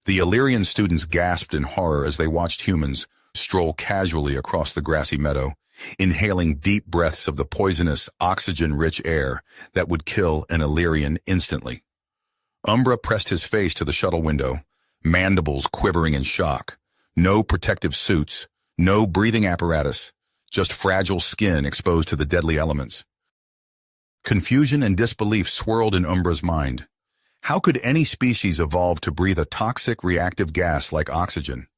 The Illyrian students gasped in horror as they watched humans stroll casually across the grassy meadow, inhaling deep breaths of the poisonous, oxygen-rich air that would kill an Illyrian instantly. Umbra pressed his face to the shuttle window, mandibles quivering in shock. No protective suits, no breathing apparatus, just fragile skin exposed to the deadly elements. Confusion and disbelief swirled in Umbra's mind. How could any species evolve to breathe a toxic, reactive gas like oxygen?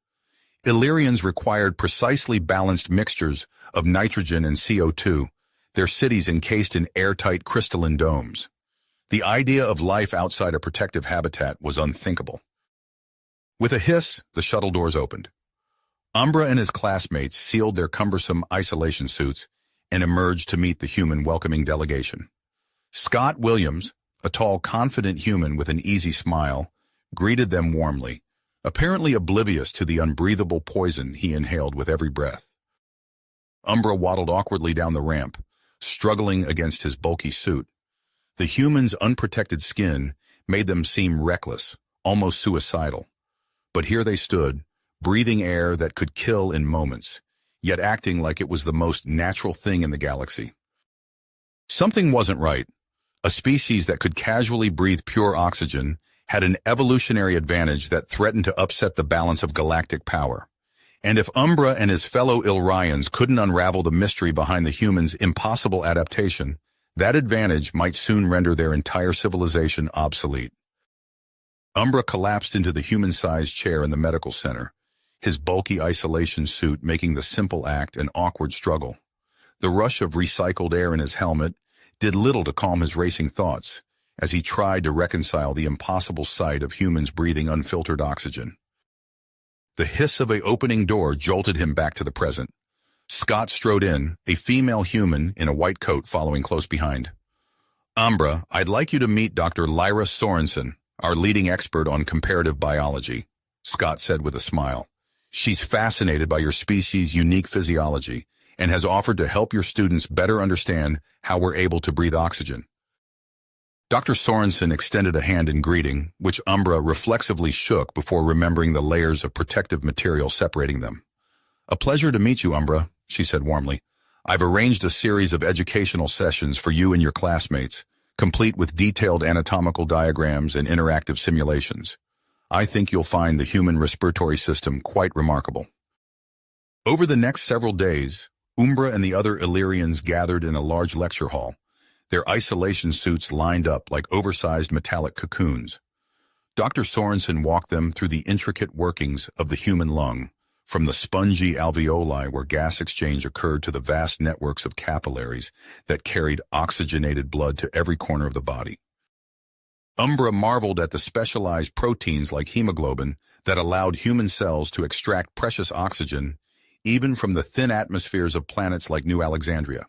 Illyrians required precisely balanced mixtures of nitrogen and CO2, their cities encased in airtight crystalline domes. The idea of life outside a protective habitat was unthinkable. With a hiss, the shuttle doors opened. Umbra and his classmates sealed their cumbersome isolation suits and emerged to meet the human welcoming delegation. Scott Williams, a tall, confident human with an easy smile, greeted them warmly, apparently oblivious to the unbreathable poison he inhaled with every breath. Umbra waddled awkwardly down the ramp, struggling against his bulky suit. The human's unprotected skin made them seem reckless, almost suicidal. But here they stood, breathing air that could kill in moments, yet acting like it was the most natural thing in the galaxy. Something wasn't right. A species that could casually breathe pure oxygen had an evolutionary advantage that threatened to upset the balance of galactic power. And if Umbra and his fellow Illyrians couldn't unravel the mystery behind the humans' impossible adaptation, that advantage might soon render their entire civilization obsolete. Umbra collapsed into the human-sized chair in the medical center, his bulky isolation suit making the simple act an awkward struggle. The rush of recycled air in his helmet did little to calm his racing thoughts as he tried to reconcile the impossible sight of humans breathing unfiltered oxygen. The hiss of an opening door jolted him back to the present. Scott strode in, a female human in a white coat following close behind. Umbra, I'd like you to meet Dr. Lyra Sorensen, our leading expert on comparative biology, Scott said with a smile. She's fascinated by your species' unique physiology and has offered to help your students better understand how we're able to breathe oxygen. Dr. Sorensen extended a hand in greeting, which Umbra reflexively shook before remembering the layers of protective material separating them. A pleasure to meet you, Umbra, she said warmly. I've arranged a series of educational sessions for you and your classmates, complete with detailed anatomical diagrams and interactive simulations. I think you'll find the human respiratory system quite remarkable. Over the next several days, Umbra and the other Illyrians gathered in a large lecture hall, their isolation suits lined up like oversized metallic cocoons. Dr. Sorensen walked them through the intricate workings of the human lung, from the spongy alveoli where gas exchange occurred to the vast networks of capillaries that carried oxygenated blood to every corner of the body. Umbra marveled at the specialized proteins like hemoglobin that allowed human cells to extract precious oxygen even from the thin atmospheres of planets like New Alexandria.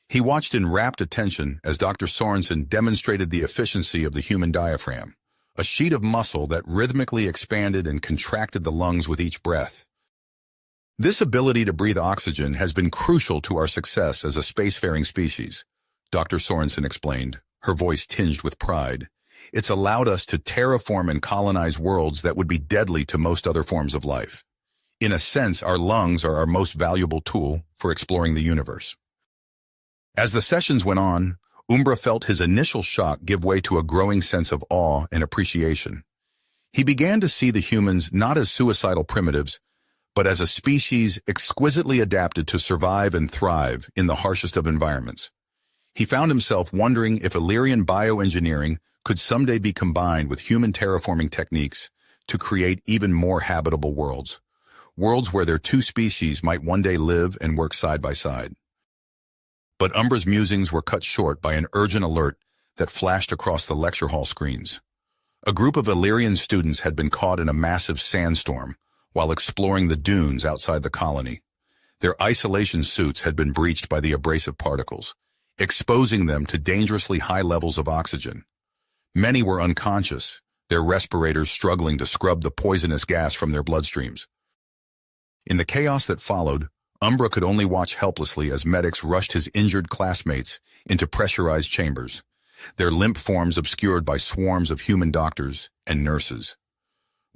He watched in rapt attention as Dr. Sorensen demonstrated the efficiency of the human diaphragm, a sheet of muscle that rhythmically expanded and contracted the lungs with each breath. This ability to breathe oxygen has been crucial to our success as a spacefaring species, Dr. Sorensen explained, her voice tinged with pride. It's allowed us to terraform and colonize worlds that would be deadly to most other forms of life. In a sense, our lungs are our most valuable tool for exploring the universe. As the sessions went on, Umbra felt his initial shock give way to a growing sense of awe and appreciation. He began to see the humans not as suicidal primitives, but as a species exquisitely adapted to survive and thrive in the harshest of environments. He found himself wondering if Illyrian bioengineering could someday be combined with human terraforming techniques to create even more habitable worlds where their two species might one day live and work side by side. But Umbra's musings were cut short by an urgent alert that flashed across the lecture hall screens. A group of Illyrian students had been caught in a massive sandstorm while exploring the dunes outside the colony. Their isolation suits had been breached by the abrasive particles, exposing them to dangerously high levels of oxygen. Many were unconscious, their respirators struggling to scrub the poisonous gas from their bloodstreams. In the chaos that followed, Umbra could only watch helplessly as medics rushed his injured classmates into pressurized chambers, their limp forms obscured by swarms of human doctors and nurses.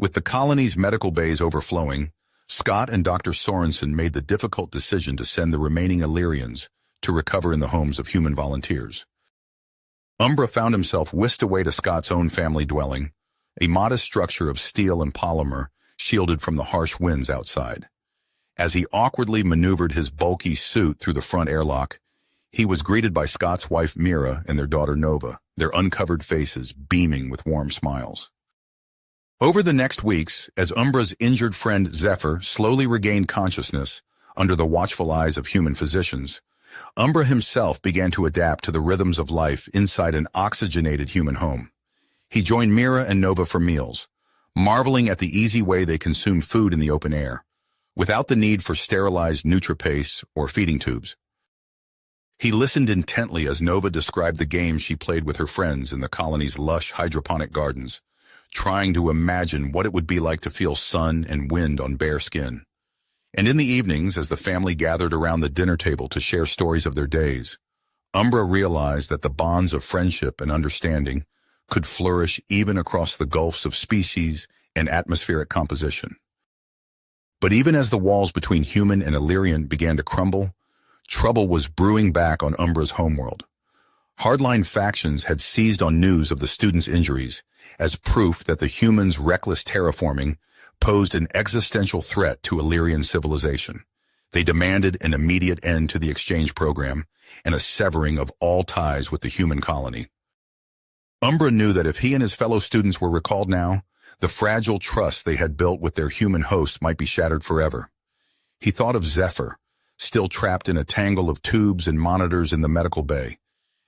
With the colony's medical bays overflowing, Scott and Dr. Sorensen made the difficult decision to send the remaining Illyrians to recover in the homes of human volunteers. Umbra found himself whisked away to Scott's own family dwelling, a modest structure of steel and polymer shielded from the harsh winds outside. As he awkwardly maneuvered his bulky suit through the front airlock, he was greeted by Scott's wife Mira and their daughter Nova, their uncovered faces beaming with warm smiles. Over the next weeks, as Umbra's injured friend Zephyr slowly regained consciousness under the watchful eyes of human physicians, Umbra himself began to adapt to the rhythms of life inside an oxygenated human home. He joined Mira and Nova for meals, marveling at the easy way they consumed food in the open air, without the need for sterilized NutriPaste or feeding tubes. He listened intently as Nova described the games she played with her friends in the colony's lush hydroponic gardens, trying to imagine what it would be like to feel sun and wind on bare skin. And in the evenings, as the family gathered around the dinner table to share stories of their days, Umbra realized that the bonds of friendship and understanding could flourish even across the gulfs of species and atmospheric composition. But even as the walls between human and Illyrian began to crumble, trouble was brewing back on Umbra's homeworld. Hardline factions had seized on news of the students' injuries as proof that the humans' reckless terraforming posed an existential threat to Illyrian civilization. They demanded an immediate end to the exchange program and a severing of all ties with the human colony. Umbra knew that if he and his fellow students were recalled now, the fragile trust they had built with their human hosts might be shattered forever. He thought of Zephyr, still trapped in a tangle of tubes and monitors in the medical bay,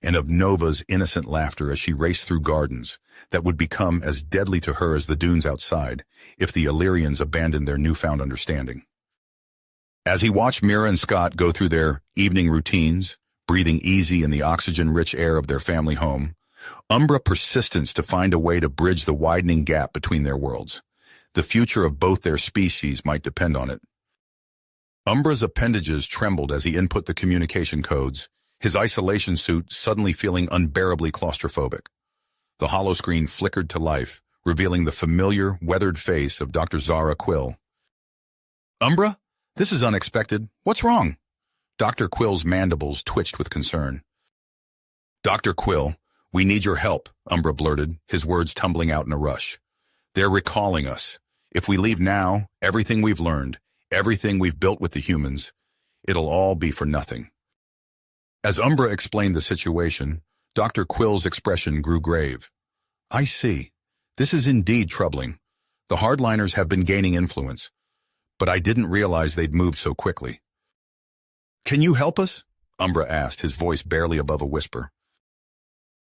and of Nova's innocent laughter as she raced through gardens that would become as deadly to her as the dunes outside if the Illyrians abandoned their newfound understanding. As he watched Mira and Scott go through their evening routines, breathing easy in the oxygen-rich air of their family home, Umbra persistence to find a way to bridge the widening gap between their worlds. The future of both their species might depend on it. Umbra's appendages trembled as he input the communication codes, his isolation suit suddenly feeling unbearably claustrophobic. The holoscreen flickered to life, revealing the familiar, weathered face of Dr. Zara Quill. "Umbra, this is unexpected. What's wrong?" Dr. Quill's mandibles twitched with concern. "Dr. Quill, we need your help," Umbra blurted, his words tumbling out in a rush. "They're recalling us. If we leave now, everything we've learned, everything we've built with the humans, it'll all be for nothing." As Umbra explained the situation, Dr. Quill's expression grew grave. "I see. This is indeed troubling. The hardliners have been gaining influence, but I didn't realize they'd moved so quickly." "Can you help us?" Umbra asked, his voice barely above a whisper.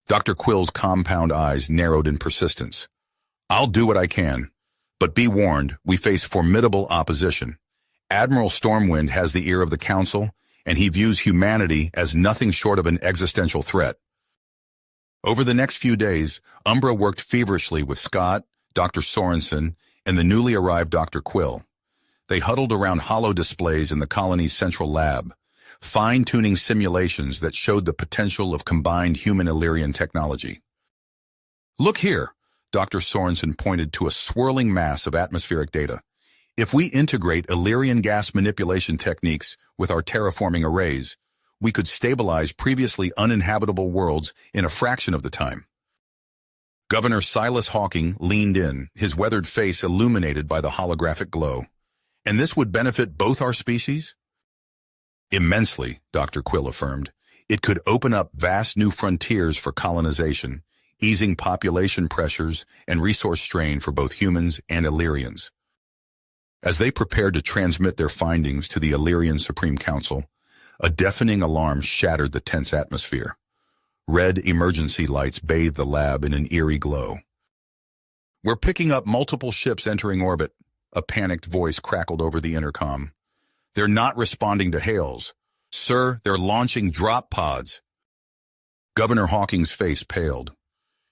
Dr. Quill's compound eyes narrowed in persistence. "I'll do what I can, but be warned, we face formidable opposition. Admiral Stormwind has the ear of the Council, and he views humanity as nothing short of an existential threat." Over the next few days, Umbra worked feverishly with Scott, Dr. Sorensen, and the newly arrived Dr. Quill. They huddled around holo displays in the colony's central lab, fine-tuning simulations that showed the potential of combined human-Illyrian technology. "Look here," Dr. Sorensen pointed to a swirling mass of atmospheric data. "If we integrate Illyrian gas manipulation techniques with our terraforming arrays, we could stabilize previously uninhabitable worlds in a fraction of the time." Governor Silas Hawking leaned in, his weathered face illuminated by the holographic glow. "And this would benefit both our species?" "Immensely," Dr. Quill affirmed. "It could open up vast new frontiers for colonization, easing population pressures and resource strain for both humans and Illyrians." As they prepared to transmit their findings to the Illyrian Supreme Council, a deafening alarm shattered the tense atmosphere. Red emergency lights bathed the lab in an eerie glow. "We're picking up multiple ships entering orbit," a panicked voice crackled over the intercom. "They're not responding to hails. Sir, they're launching drop pods." Governor Hawking's face paled.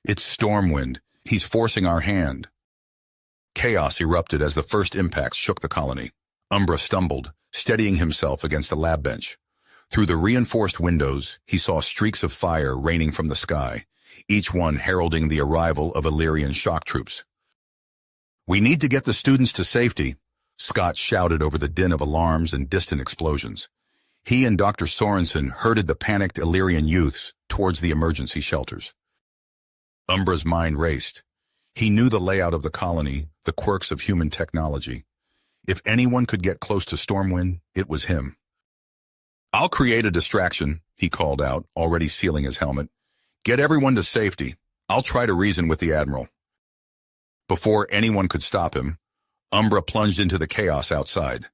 "It's Stormwind. He's forcing our hand." Chaos erupted as the first impacts shook the colony. Umbra stumbled, steadying himself against a lab bench. Through the reinforced windows, he saw streaks of fire raining from the sky, each one heralding the arrival of Illyrian shock troops. "We need to get the students to safety," Scott shouted over the din of alarms and distant explosions. He and Dr. Sorensen herded the panicked Illyrian youths towards the emergency shelters. Umbra's mind raced. He knew the layout of the colony, the quirks of human technology. If anyone could get close to Stormwind, it was him. "I'll create a distraction," he called out, already sealing his helmet. "Get everyone to safety. I'll try to reason with the Admiral." Before anyone could stop him, Umbra plunged into the chaos outside.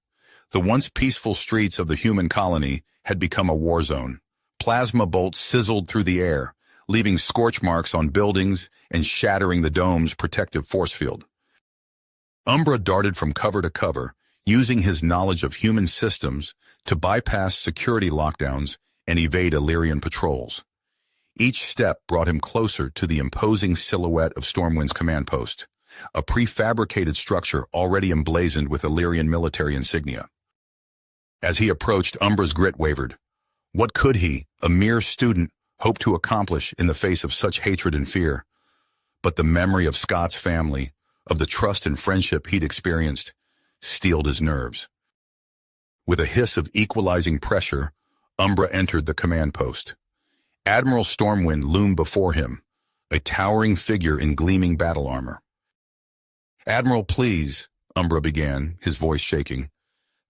The once peaceful streets of the human colony had become a war zone. Plasma bolts sizzled through the air, leaving scorch marks on buildings and shattering the dome's protective force field. Umbra darted from cover to cover, using his knowledge of human systems to bypass security lockdowns and evade Illyrian patrols. Each step brought him closer to the imposing silhouette of Stormwind's command post, a prefabricated structure already emblazoned with Illyrian military insignia. As he approached, Umbra's grit wavered. What could he, a mere student, hope to accomplish in the face of such hatred and fear? But the memory of Scott's family, of the trust and friendship he'd experienced, steeled his nerves. With a hiss of equalizing pressure, Umbra entered the command post. Admiral Stormwind loomed before him, a towering figure in gleaming battle armor. "Admiral, please," Umbra began, his voice shaking.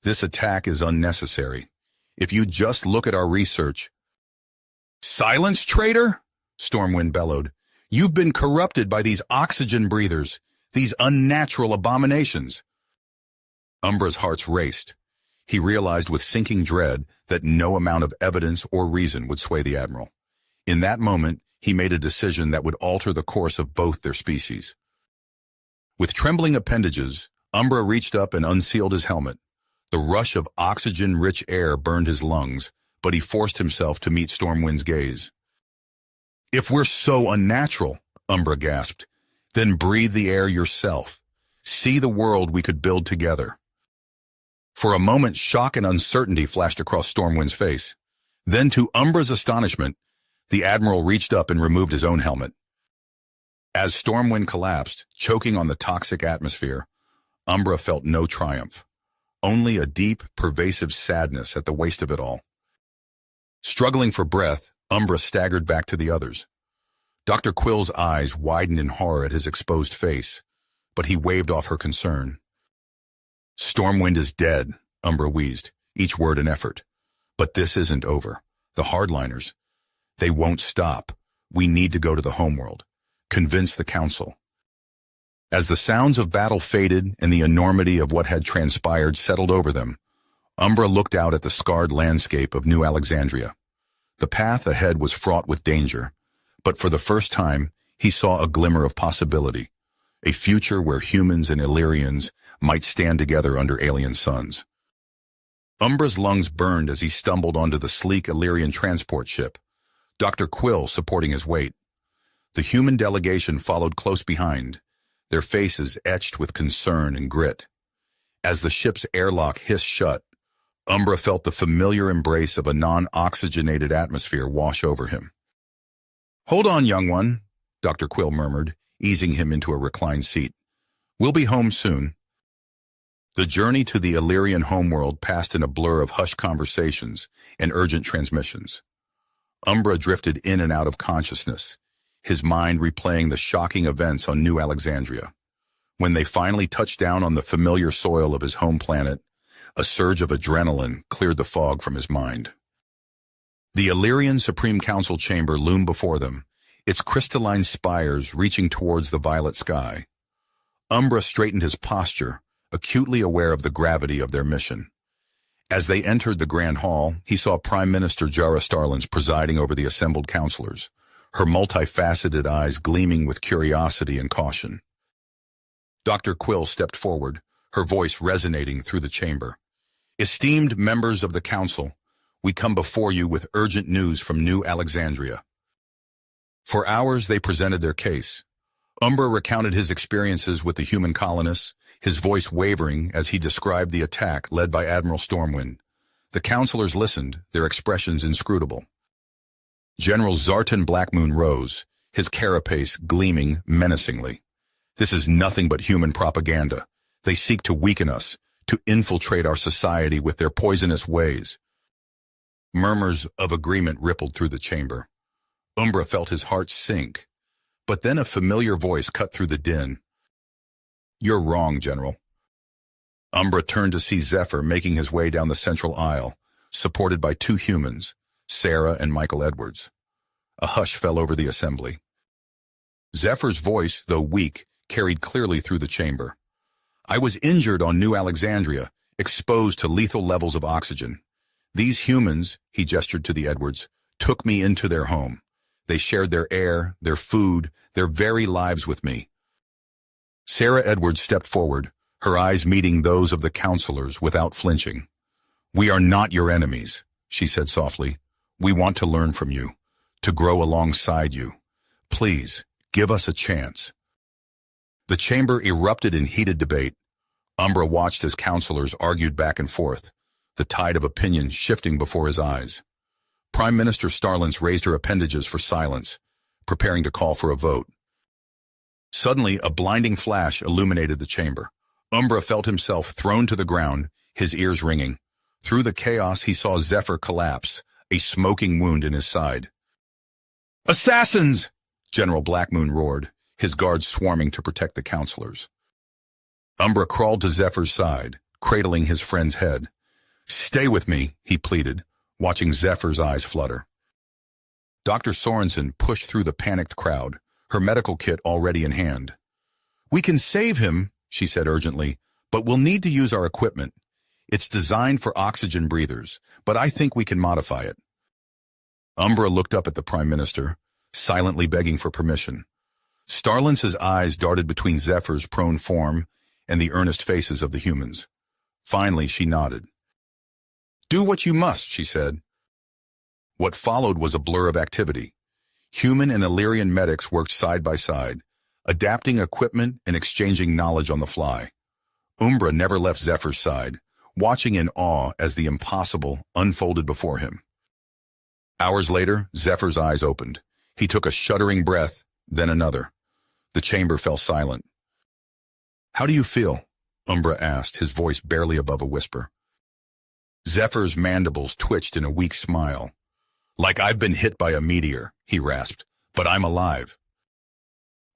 "This attack is unnecessary. If you just look at our research—" "Silence, traitor!" Stormwind bellowed. "You've been corrupted by these oxygen breathers, these unnatural abominations." Umbra's heart raced. He realized with sinking dread that no amount of evidence or reason would sway the Admiral. In that moment, he made a decision that would alter the course of both their species. With trembling appendages, Umbra reached up and unsealed his helmet. The rush of oxygen-rich air burned his lungs, but he forced himself to meet Stormwind's gaze. "If we're so unnatural," Umbra gasped, "then breathe the air yourself. See the world we could build together." For a moment, shock and uncertainty flashed across Stormwind's face. Then, to Umbra's astonishment, the Admiral reached up and removed his own helmet. As Stormwind collapsed, choking on the toxic atmosphere, Umbra felt no triumph, only a deep, pervasive sadness at the waste of it all. Struggling for breath, Umbra staggered back to the others. Dr. Quill's eyes widened in horror at his exposed face, but he waved off her concern. "Stormwind is dead," Umbra wheezed, each word an effort. "But this isn't over. The hardliners, they won't stop. We need to go to the homeworld. Convince the council." As the sounds of battle faded and the enormity of what had transpired settled over them, Umbra looked out at the scarred landscape of New Alexandria. The path ahead was fraught with danger, but for the first time, he saw a glimmer of possibility, a future where humans and Illyrians might stand together under alien suns. Umbra's lungs burned as he stumbled onto the sleek Illyrian transport ship, Dr. Quill supporting his weight. The human delegation followed close behind, their faces etched with concern and grit. As the ship's airlock hissed shut, Umbra felt the familiar embrace of a non-oxygenated atmosphere wash over him. "Hold on, young one," Dr. Quill murmured, easing him into a reclined seat. "We'll be home soon." The journey to the Illyrian homeworld passed in a blur of hushed conversations and urgent transmissions. Umbra drifted in and out of consciousness, his mind replaying the shocking events on New Alexandria. When they finally touched down on the familiar soil of his home planet, a surge of adrenaline cleared the fog from his mind. The Illyrian Supreme Council chamber loomed before them, its crystalline spires reaching towards the violet sky. Umbra straightened his posture, acutely aware of the gravity of their mission. As they entered the Grand Hall, he saw Prime Minister Jara Starlins presiding over the assembled councilors, her multifaceted eyes gleaming with curiosity and caution. Dr. Quill stepped forward, her voice resonating through the chamber. "Esteemed members of the council, we come before you with urgent news from New Alexandria." For hours they presented their case. Umbra recounted his experiences with the human colonists, his voice wavering as he described the attack led by Admiral Stormwind. The councilors listened, their expressions inscrutable. General Zartan Blackmoon rose, his carapace gleaming menacingly. This is nothing but human propaganda. They seek to weaken us, to infiltrate our society with their poisonous ways. Murmurs of agreement rippled through the chamber. Umbra felt his heart sink. But then a familiar voice cut through the din. "You're wrong, General." Umbra turned to see Zephyr making his way down the central aisle, supported by two humans, Sarah and Michael Edwards. A hush fell over the assembly. Zephyr's voice, though weak, carried clearly through the chamber. "I was injured on New Alexandria, exposed to lethal levels of oxygen. These humans," he gestured to the Edwards, "took me into their home. They shared their air, their food, their very lives with me." Sarah Edwards stepped forward, her eyes meeting those of the counselors without flinching. "We are not your enemies," she said softly. "We want to learn from you, to grow alongside you. Please, give us a chance." The chamber erupted in heated debate. Umbra watched as counselors argued back and forth, the tide of opinion shifting before his eyes. Prime Minister Starlins raised her appendages for silence, preparing to call for a vote. Suddenly, a blinding flash illuminated the chamber. Umbra felt himself thrown to the ground, his ears ringing. Through the chaos, he saw Zephyr collapse, a smoking wound in his side. "Assassins!" General Blackmoon roared, his guards swarming to protect the counselors. Umbra crawled to Zephyr's side, cradling his friend's head. "Stay with me," he pleaded, watching Zephyr's eyes flutter. Dr. Sorensen pushed through the panicked crowd, her medical kit already in hand. "We can save him," she said urgently, "but we'll need to use our equipment. It's designed for oxygen breathers, but I think we can modify it." Umbra looked up at the Prime Minister, silently begging for permission. Starlins' eyes darted between Zephyr's prone form and the earnest faces of the humans. Finally, she nodded. "Do what you must," she said. What followed was a blur of activity. Human and Illyrian medics worked side by side, adapting equipment and exchanging knowledge on the fly. Umbra never left Zephyr's side, watching in awe as the impossible unfolded before him. Hours later, Zephyr's eyes opened. He took a shuddering breath, then another. The chamber fell silent. "How do you feel?" Umbra asked, his voice barely above a whisper. Zephyr's mandibles twitched in a weak smile. "Like I've been hit by a meteor," he rasped, "but I'm alive."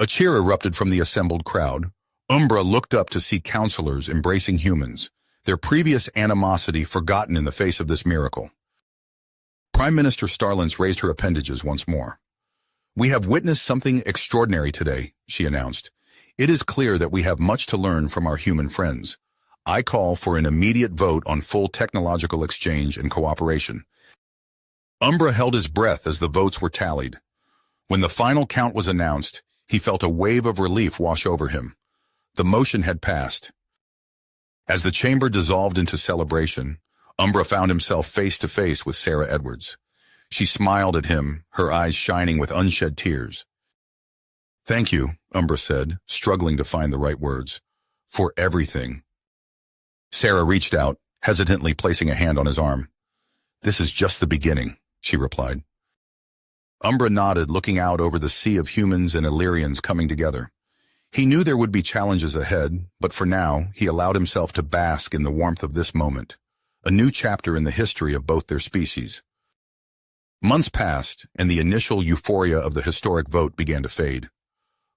A cheer erupted from the assembled crowd. Umbra looked up to see counselors embracing humans, their previous animosity forgotten in the face of this miracle. Prime Minister Starlins raised her appendages once more. "We have witnessed something extraordinary today," she announced. "It is clear that we have much to learn from our human friends. I call for an immediate vote on full technological exchange and cooperation." Umbra held his breath as the votes were tallied. When the final count was announced, he felt a wave of relief wash over him. The motion had passed. As the chamber dissolved into celebration, Umbra found himself face to face with Sarah Edwards. She smiled at him, her eyes shining with unshed tears. "Thank you," Umbra said, struggling to find the right words. "For everything." Sarah reached out, hesitantly placing a hand on his arm. "This is just the beginning," she replied. Umbra nodded, looking out over the sea of humans and Illyrians coming together. He knew there would be challenges ahead, but for now, he allowed himself to bask in the warmth of this moment, a new chapter in the history of both their species. Months passed, and the initial euphoria of the historic vote began to fade.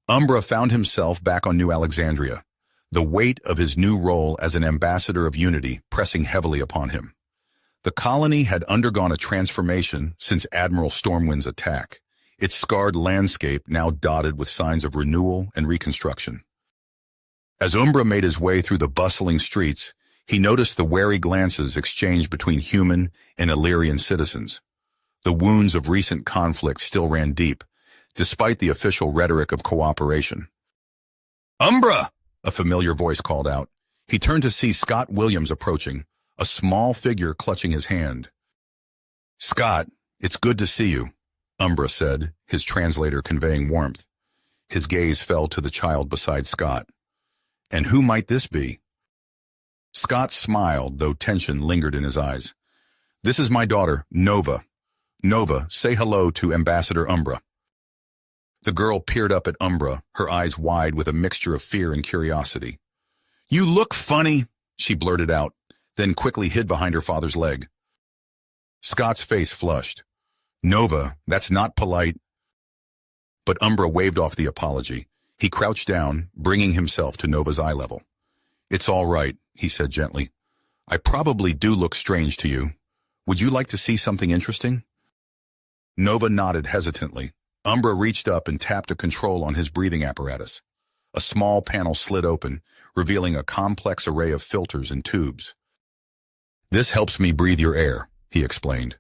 Umbra found himself back on New Alexandria, the weight of his new role as an ambassador of unity pressing heavily upon him. The colony had undergone a transformation since Admiral Stormwind's attack, its scarred landscape now dotted with signs of renewal and reconstruction. As Umbra made his way through the bustling streets, he noticed the wary glances exchanged between human and Illyrian citizens. The wounds of recent conflict still ran deep, despite the official rhetoric of cooperation. "Umbra!" a familiar voice called out. He turned to see Scott Williams approaching, a small figure clutching his hand. "Scott, it's good to see you," Umbra said, his translator conveying warmth. His gaze fell to the child beside Scott. "And who might this be?" Scott smiled, though tension lingered in his eyes. "This is my daughter, Nova. Nova, say hello to Ambassador Umbra." The girl peered up at Umbra, her eyes wide with a mixture of fear and curiosity. "You look funny," she blurted out, then quickly hid behind her father's leg. Scott's face flushed. "Nova, that's not polite." But Umbra waved off the apology. He crouched down, bringing himself to Nova's eye level. "It's all right," he said gently. "I probably do look strange to you. Would you like to see something interesting?" Nova nodded hesitantly. Umbra reached up and tapped a control on his breathing apparatus. A small panel slid open, revealing a complex array of filters and tubes. "This helps me breathe your air," he explained.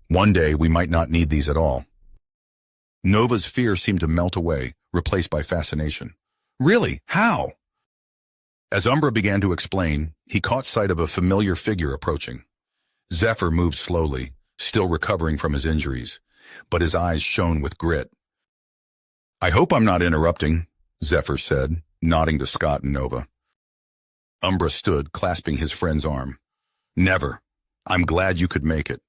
"One day we might not need these at all." Nova's fear seemed to melt away, replaced by fascination. "Really? How?" As Umbra began to explain, he caught sight of a familiar figure approaching. Zephyr moved slowly, still recovering from his injuries, but his eyes shone with grit. "I hope I'm not interrupting," Zephyr said, nodding to Scott and Nova. Umbra stood, clasping his friend's arm. "Never. I'm glad you could make it."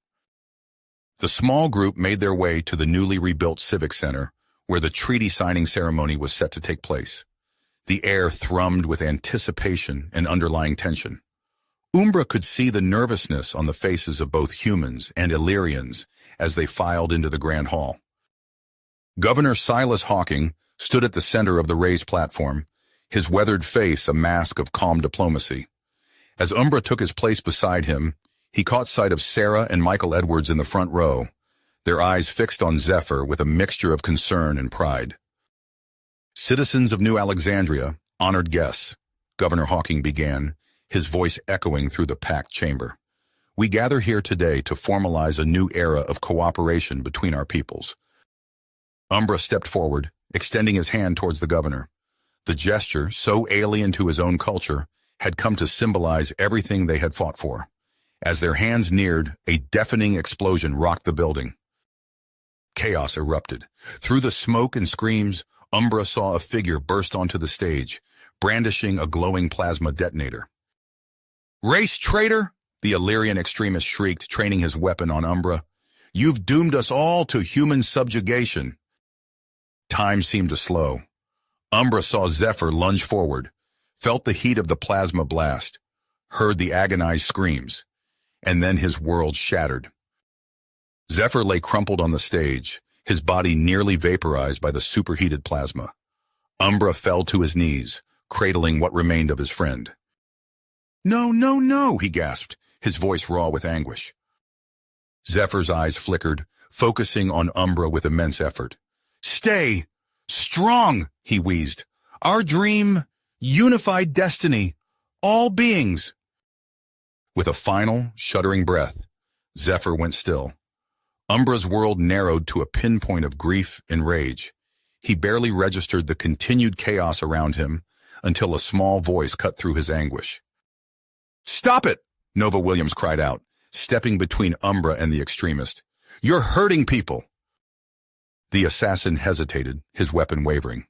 The small group made their way to the newly rebuilt Civic Center, where the treaty signing ceremony was set to take place. The air thrummed with anticipation and underlying tension. Umbra could see the nervousness on the faces of both humans and Illyrians as they filed into the Grand Hall. Governor Silas Hawking stood at the center of the raised platform, his weathered face a mask of calm diplomacy. As Umbra took his place beside him, he caught sight of Sarah and Michael Edwards in the front row, their eyes fixed on Zephyr with a mixture of concern and pride. "Citizens of New Alexandria, honored guests," Governor Hawking began, his voice echoing through the packed chamber. "We gather here today to formalize a new era of cooperation between our peoples." Umbra stepped forward, extending his hand towards the governor. The gesture, so alien to his own culture, had come to symbolize everything they had fought for. As their hands neared, a deafening explosion rocked the building. Chaos erupted. Through the smoke and screams, Umbra saw a figure burst onto the stage, brandishing a glowing plasma detonator. "Race traitor!" the Illyrian extremist shrieked, training his weapon on Umbra. "You've doomed us all to human subjugation." Time seemed to slow. Umbra saw Zephyr lunge forward, felt the heat of the plasma blast, heard the agonized screams, and then his world shattered. Zephyr lay crumpled on the stage, his body nearly vaporized by the superheated plasma. Umbra fell to his knees, cradling what remained of his friend. "No, no, no," he gasped, his voice raw with anguish. Zephyr's eyes flickered, focusing on Umbra with immense effort. "Stay! Strong!" he wheezed. "Our dream, unified destiny, all beings." With a final, shuddering breath, Zephyr went still. Umbra's world narrowed to a pinpoint of grief and rage. He barely registered the continued chaos around him until a small voice cut through his anguish. "Stop it!" Nova Williams cried out, stepping between Umbra and the extremist. "You're hurting people!" The assassin hesitated, his weapon wavering.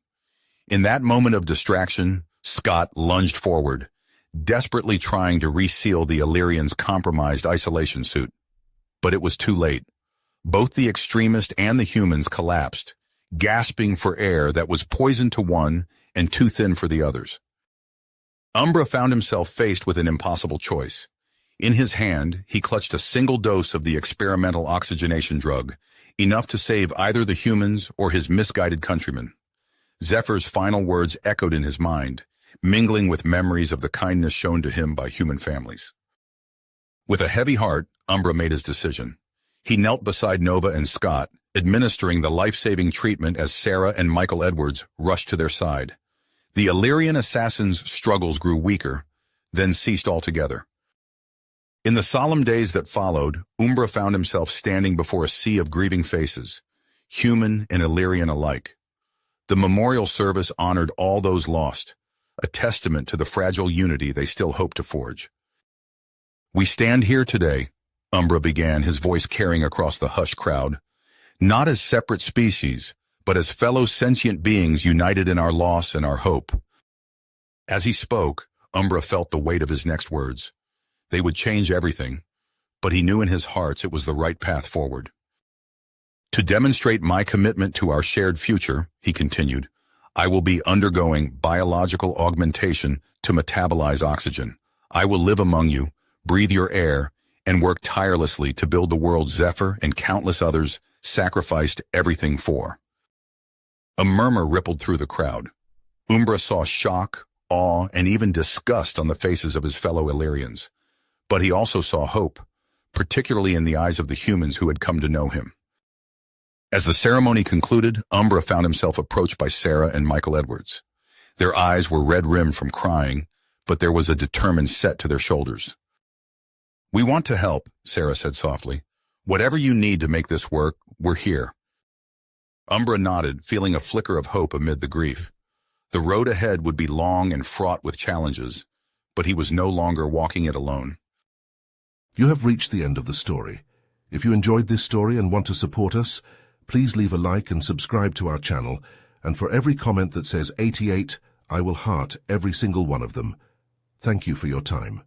In that moment of distraction, Scott lunged forward, desperately trying to reseal the Illyrian's compromised isolation suit. But it was too late. Both the extremist and the humans collapsed, gasping for air that was poison to one and too thin for the others. Umbra found himself faced with an impossible choice. In his hand, he clutched a single dose of the experimental oxygenation drug, enough to save either the humans or his misguided countrymen. Zephyr's final words echoed in his mind, mingling with memories of the kindness shown to him by human families. With a heavy heart, Umbra made his decision. He knelt beside Nova and Scott, administering the life-saving treatment as Sarah and Michael Edwards rushed to their side. The Illyrian assassin's struggles grew weaker, then ceased altogether. In the solemn days that followed, Umbra found himself standing before a sea of grieving faces, human and Illyrian alike. The memorial service honored all those lost, a testament to the fragile unity they still hoped to forge. "We stand here today," Umbra began, his voice carrying across the hushed crowd, "not as separate species, but as fellow sentient beings united in our loss and our hope." As he spoke, Umbra felt the weight of his next words. They would change everything, but he knew in his heart it was the right path forward. To demonstrate my commitment to our shared future, he continued, I will be undergoing biological augmentation to metabolize oxygen. I will live among you, breathe your air, and work tirelessly to build the world Zephyr and countless others sacrificed everything for. A murmur rippled through the crowd. Umbra saw shock, awe, and even disgust on the faces of his fellow Illyrians. But he also saw hope, particularly in the eyes of the humans who had come to know him. As the ceremony concluded, Umbra found himself approached by Sarah and Michael Edwards. Their eyes were red-rimmed from crying, but there was a determined set to their shoulders. We want to help, Sarah said softly. Whatever you need to make this work, we're here. Umbra nodded, feeling a flicker of hope amid the grief. The road ahead would be long and fraught with challenges, but he was no longer walking it alone. You have reached the end of the story. If you enjoyed this story and want to support us, please leave a like and subscribe to our channel, and for every comment that says 88, I will heart every single one of them. Thank you for your time.